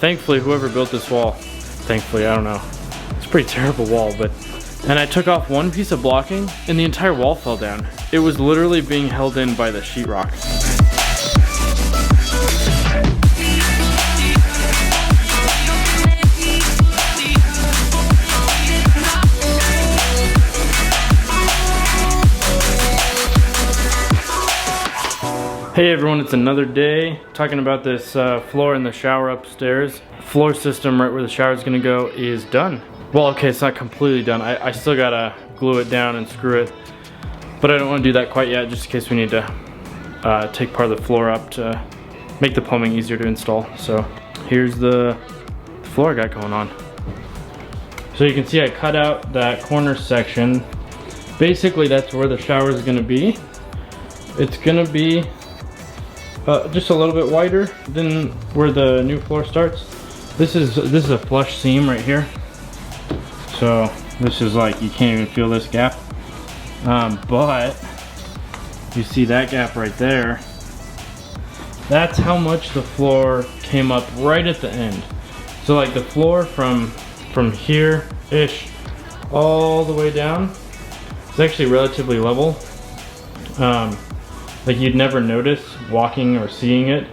Thankfully, whoever built this wall, thankfully, I don't know, it's a pretty terrible wall, but, and I took off one piece of blocking and the entire wall fell down. It was literally being held in by the sheetrock. Hey everyone, it's another day. Talking about this floor in the shower upstairs. Floor system right where the shower is gonna go is done. Well, okay, it's not completely done. I still gotta glue it down and screw it, but I don't want to do that quite yet, just in case we need to take part of the floor up to make the plumbing easier to install. So here's the floor I got going on. So you can see I cut out that corner section. Basically, that's where the shower is gonna be. It's gonna be just a little bit wider than where the new floor starts. This is a flush seam right here. So this is like, you can't even feel this gap. But you see that gap right there. That's how much the floor came up right at the end. So like the floor from here-ish all the way down, it's actually relatively level. Like you'd never notice walking or seeing it,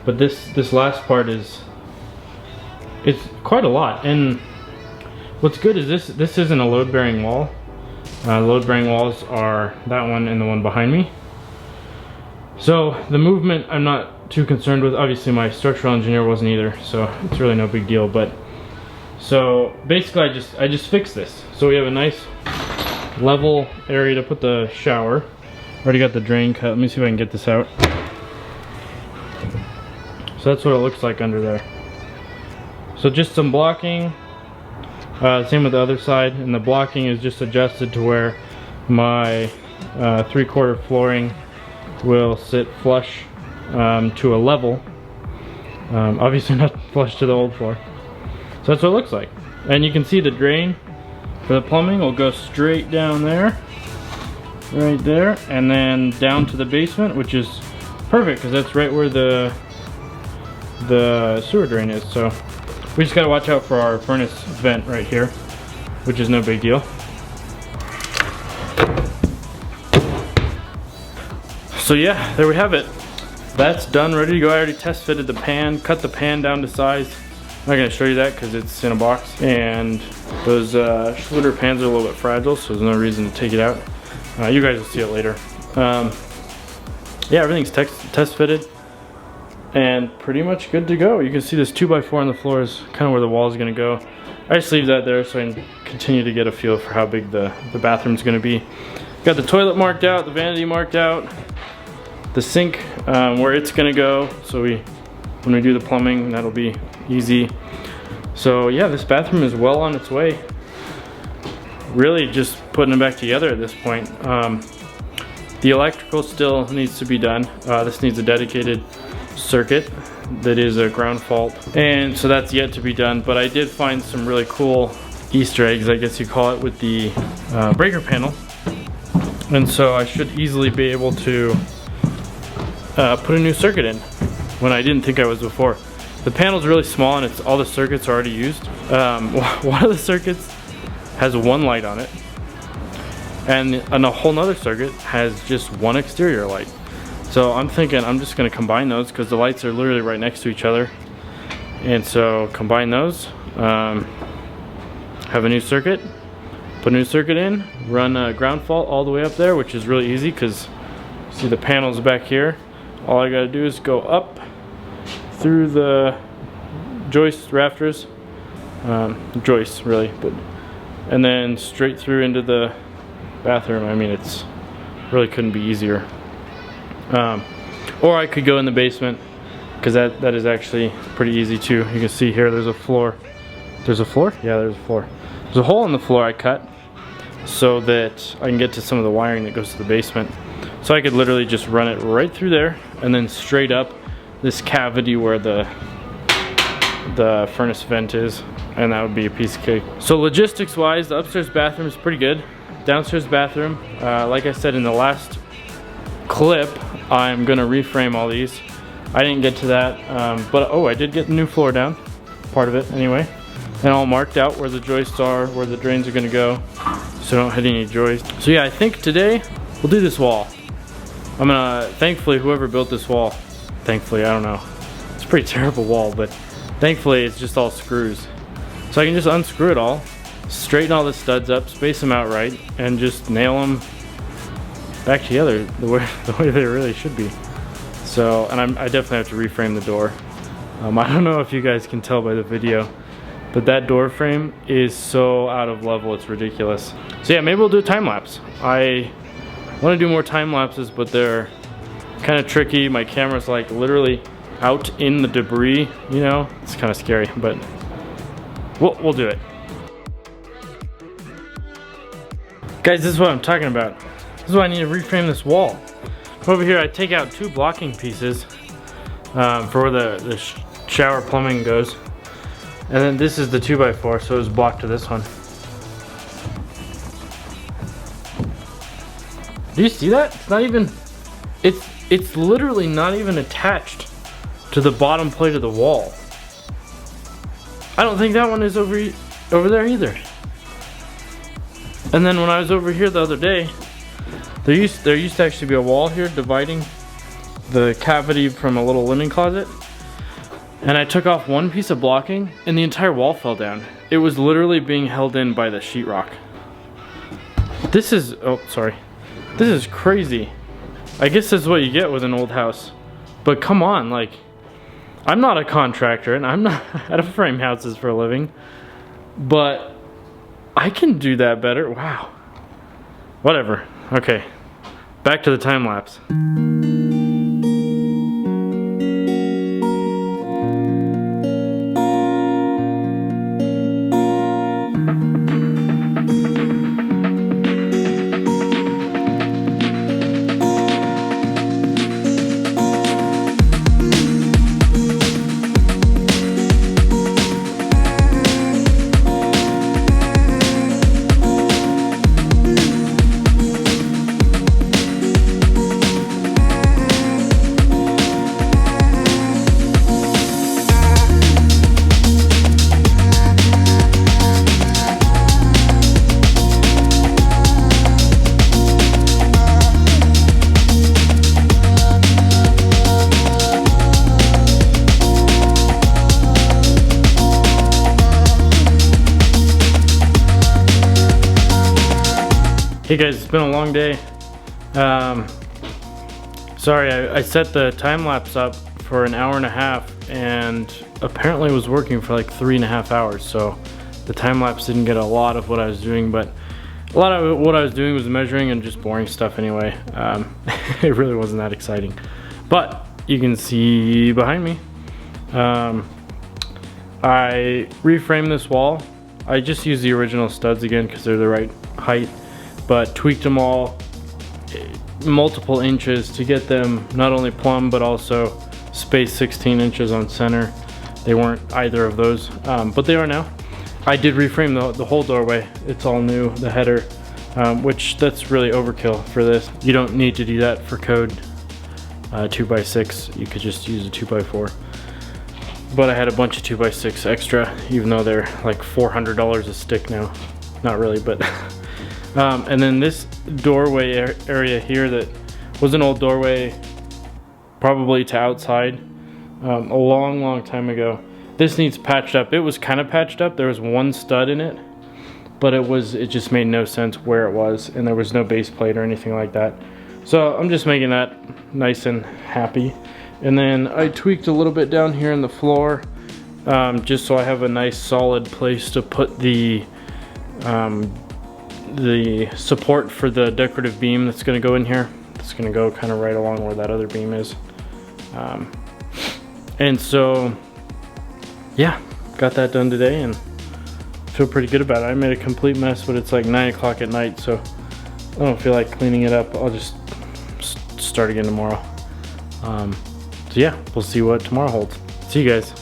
but this last part it's quite a lot. And what's good is this isn't a load-bearing wall. Load-bearing walls are that one and the one behind me. So the movement I'm not too concerned with. Obviously my structural engineer wasn't either, so it's really no big deal. But so basically I just fixed this. So we have a nice level area to put the shower. Already got the drain cut. Let me see if I can get this out. So that's what it looks like under there. So just some blocking. Same with the other side, and the blocking is just adjusted to where my 3/4 flooring will sit flush to a level. Obviously not flush to the old floor. So that's what it looks like. And you can see the drain for the plumbing will go straight down there. Right there, and then down to the basement, which is perfect because that's right where the sewer drain is. So we just gotta watch out for our furnace vent right here, which is no big deal. So yeah, there we have it. That's done, ready to go. I already test fitted the pan, cut the pan down to size. I'm not gonna show you that because it's in a box, and those Schluter pans are a little bit fragile, so there's no reason to take it out. You guys will see it later. Yeah, everything's test fitted and pretty much good to go. You can see this 2x4 on the floor is kind of where the wall is going to go. I just leave that there so I can continue to get a feel for how big the bathroom's going to be. Got the toilet marked out, the vanity marked out, the sink where it's going to go. So when we do the plumbing, that'll be easy. So yeah, this bathroom is well on its way. Really just putting it back together at this point. The electrical still needs to be done. This needs a dedicated circuit that is a ground fault, and so that's yet to be done. But I did find some really cool Easter eggs, I guess you call it, with the breaker panel, and so I should easily be able to put a new circuit in when I didn't think I was before. The panel's really small and all the circuits are already used. One of the circuits has one light on it, and a whole nother circuit has just one exterior light. So I'm thinking I'm just going to combine those because the lights are literally right next to each other, and so combine those, have a new circuit, put a new circuit in, run a ground fault all the way up there, which is really easy because see the panels back here. All I got to do is go up through the joist rafters, joists really, but and then straight through into the bathroom. I mean, it's really couldn't be easier. Or I could go in the basement because that is actually pretty easy too. You can see here there's a floor. There's a floor? Yeah, there's a floor. There's a hole in the floor I cut so that I can get to some of the wiring that goes to the basement. So I could literally just run it right through there and then straight up this cavity where the furnace vent is, and that would be a piece of cake. So logistics wise, the upstairs bathroom is pretty good. Downstairs bathroom, like I said in the last clip, I'm gonna reframe all these. I didn't get to that, but oh, I did get the new floor down. part of it anyway. And all marked out where the joists are, where the drains are gonna go, so don't hit any joists. So yeah, I think today we'll do this wall. I'm gonna, thankfully whoever built this wall, thankfully, I don't know, it's a pretty terrible wall, but thankfully it's just all screws. So I can just unscrew it all, straighten all the studs up, space them out right, and just nail them back together the way they really should be. So, and I definitely have to reframe the door. I don't know if you guys can tell by the video, but that door frame is so out of level, it's ridiculous. So yeah, maybe we'll do a time lapse. I want to do more time lapses, but they're kind of tricky. My camera's like literally out in the debris, you know? It's kind of scary, but we'll do it. Guys, this is what I'm talking about. This is why I need to reframe this wall. Over here, I take out 2 blocking pieces for where the shower plumbing goes. And then this is the 2x4, so it's blocked to this one. Do you see that? It's not even, it's literally not even attached to the bottom plate of the wall. I don't think that one is over there either. And then when I was over here the other day, there used to actually be a wall here dividing the cavity from a little linen closet. And I took off one piece of blocking and the entire wall fell down. It was literally being held in by the sheetrock. This is, oh, sorry. This is crazy. I guess this is what you get with an old house. But come on, like, I'm not a contractor and I'm not, I don't frame houses for a living. But I can do that better. Wow. Whatever. Okay. Back to the time lapse. Hey guys, it's been a long day. Sorry, I set the time lapse up for an hour and a half and apparently it was working for like 3.5 hours. So the time lapse didn't get a lot of what I was doing, but a lot of what I was doing was measuring and just boring stuff anyway. It really wasn't that exciting. But you can see behind me, I reframed this wall. I just used the original studs again because they're the right height, but tweaked them all multiple inches to get them not only plumb but also spaced 16 inches on center. They weren't either of those, but they are now. I did reframe the whole doorway. It's all new, the header, which that's really overkill for this. You don't need to do that for code 2x6. You could just use a 2x4. But I had a bunch of 2x6 extra, even though they're like $400 a stick now. Not really, but and then this doorway area here that was an old doorway, probably to outside, a long time ago. This needs patched up. It was kind of patched up. There was one stud in it, but it just made no sense where it was, and there was no base plate or anything like that. So I'm just making that nice and happy. And then I tweaked a little bit down here in the floor, just so I have a nice solid place to put the support for the decorative beam that's going to go in here. It's going to go kind of right along where that other beam is. And so, yeah, got that done today and feel pretty good about it. I made a complete mess, but it's like 9 o'clock at night, so I don't feel like cleaning it up. I'll just start again tomorrow. So yeah, we'll see what tomorrow holds. See you guys.